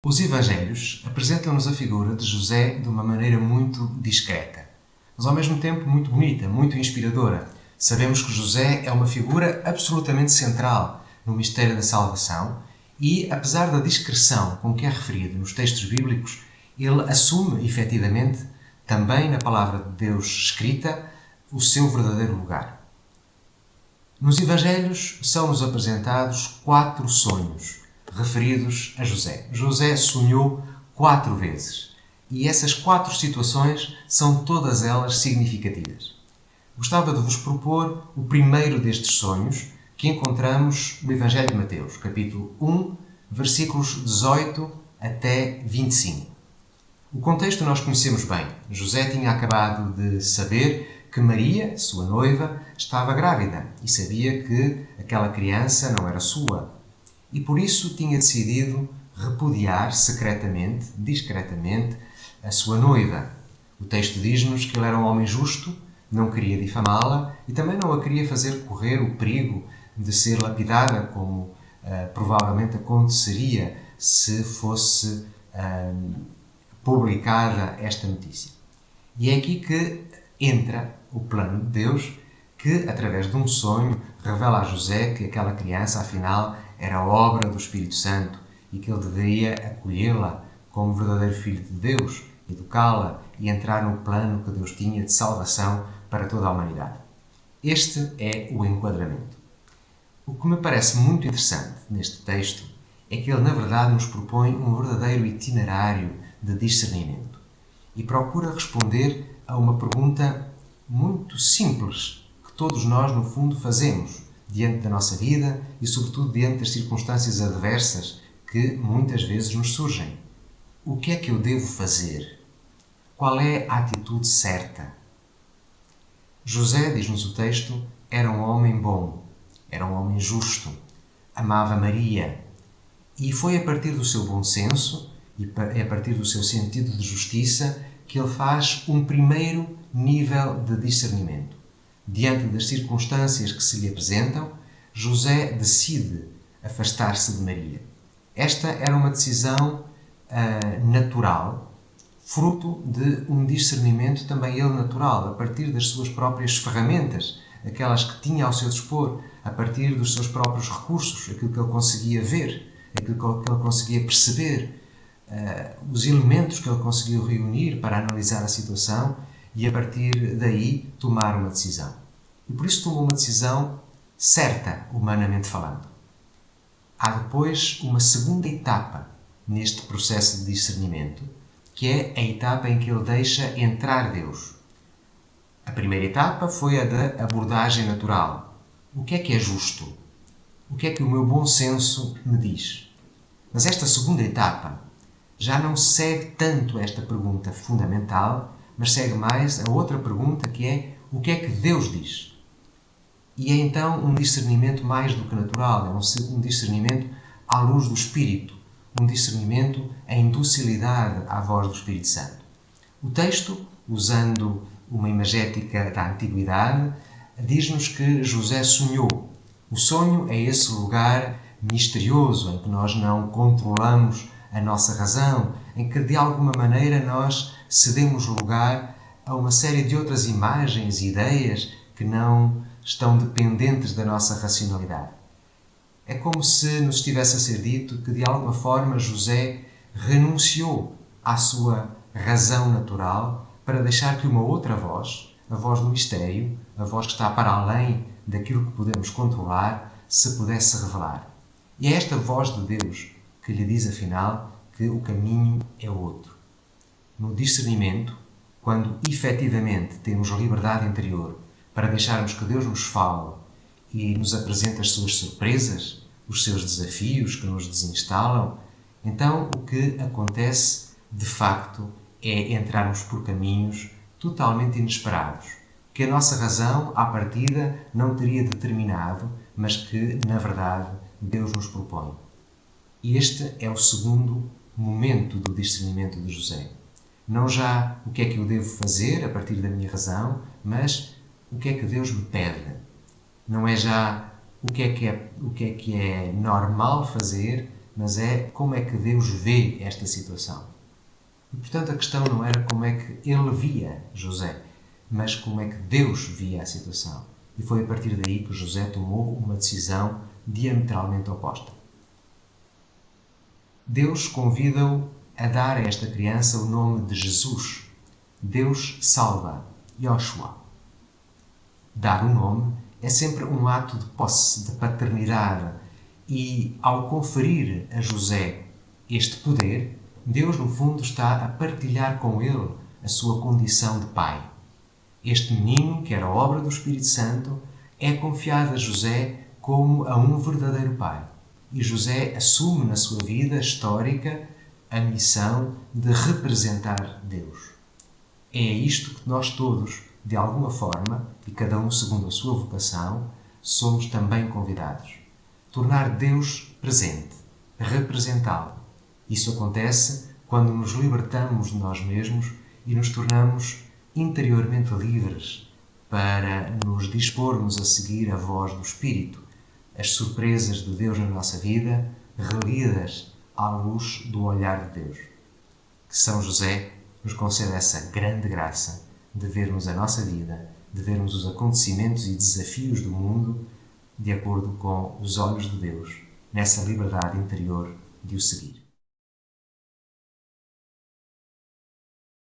Os Evangelhos apresentam-nos a figura de José de uma maneira muito discreta, mas ao mesmo tempo muito bonita, muito inspiradora. Sabemos que José é uma figura absolutamente central no mistério da salvação e, apesar da discreção com que é referido nos textos bíblicos, ele assume, efetivamente, também na palavra de Deus escrita, o seu verdadeiro lugar. Nos Evangelhos são-nos apresentados 4 sonhos referidos a José. José sonhou 4 vezes e essas 4 situações são todas elas significativas. Gostava de vos propor o primeiro destes sonhos que encontramos no Evangelho de Mateus, capítulo 1, versículos 18 até 25. O contexto nós conhecemos bem. José tinha acabado de saber que Maria, sua noiva, estava grávida e sabia que aquela criança não era sua. E por isso tinha decidido repudiar secretamente, discretamente, a sua noiva. O texto diz-nos que ele era um homem justo, não queria difamá-la e também não a queria fazer correr o perigo de ser lapidada, como provavelmente aconteceria se fosse publicada esta notícia. E é aqui que entra o plano de Deus, que, através de um sonho, revela a José que aquela criança, afinal, era obra do Espírito Santo e que ele deveria acolhê-la como verdadeiro filho de Deus, educá-la e entrar no plano que Deus tinha de salvação para toda a humanidade. Este é o enquadramento. O que me parece muito interessante neste texto é que ele, na verdade, nos propõe um verdadeiro itinerário de discernimento e procura responder a uma pergunta muito simples que todos nós, no fundo, fazemos diante da nossa vida e, sobretudo, diante das circunstâncias adversas que muitas vezes nos surgem. O que é que eu devo fazer? Qual é a atitude certa? José, diz-nos o texto, era um homem bom, era um homem justo, amava Maria e foi a partir do seu bom senso e a partir do seu sentido de justiça que ele faz um primeiro nível de discernimento. Diante das circunstâncias que se lhe apresentam, José decide afastar-se de Maria. Esta era uma decisão natural, fruto de um discernimento também ele natural, a partir das suas próprias ferramentas, aquelas que tinha ao seu dispor, a partir dos seus próprios recursos, aquilo que ele conseguia ver, aquilo que ele conseguia perceber, os elementos que ele conseguiu reunir para analisar a situação e, a partir daí, tomar uma decisão. E por isso tomou uma decisão certa, humanamente falando. Há depois uma segunda etapa neste processo de discernimento, que é a etapa em que ele deixa entrar Deus. A primeira etapa foi a da abordagem natural. O que é justo? O que é que o meu bom senso me diz? Mas esta segunda etapa já não segue tanto esta pergunta fundamental, mas segue mais a outra pergunta que é o que é que Deus diz? E é então um discernimento mais do que natural, é um discernimento à luz do Espírito, um discernimento em docilidade à voz do Espírito Santo. O texto, usando uma imagética da antiguidade, diz-nos que José sonhou. O sonho é esse lugar misterioso em que nós não controlamos a nossa razão, em que de alguma maneira nós cedemos lugar a uma série de outras imagens e ideias que não estão dependentes da nossa racionalidade. É como se nos estivesse a ser dito que de alguma forma José renunciou à sua razão natural para deixar que uma outra voz, a voz do mistério, a voz que está para além daquilo que podemos controlar, se pudesse revelar. E é esta voz de Deus que lhe diz, afinal, que o caminho é outro. No discernimento, quando efetivamente temos liberdade interior para deixarmos que Deus nos fale e nos apresente as suas surpresas, os seus desafios que nos desinstalam, então o que acontece, de facto, é entrarmos por caminhos totalmente inesperados, que a nossa razão, à partida, não teria determinado, mas que, na verdade, Deus nos propõe. E este é o segundo momento do discernimento de José. Não já o que é que eu devo fazer a partir da minha razão, mas o que é que Deus me pede. Não é já o que é que é normal fazer, mas é como é que Deus vê esta situação. E, portanto, a questão não era como é que ele via José, mas como é que Deus via a situação. E foi a partir daí que José tomou uma decisão diametralmente oposta. Deus convida-o a dar a esta criança o nome de Jesus. Deus salva, Yoshua. Dar um nome é sempre um ato de posse, de paternidade. E, ao conferir a José este poder, Deus, no fundo, está a partilhar com ele a sua condição de pai. Este menino, que era obra do Espírito Santo, é confiado a José como a um verdadeiro pai. E José assume na sua vida histórica a missão de representar Deus. É isto que nós todos, de alguma forma, e cada um segundo a sua vocação, somos também convidados. Tornar Deus presente, representá-lo. Isso acontece quando nos libertamos de nós mesmos e nos tornamos interiormente livres para nos dispormos a seguir a voz do Espírito, as surpresas de Deus na nossa vida, relidas à luz do olhar de Deus. Que São José nos conceda essa grande graça de vermos a nossa vida, de vermos os acontecimentos e desafios do mundo de acordo com os olhos de Deus, nessa liberdade interior de o seguir.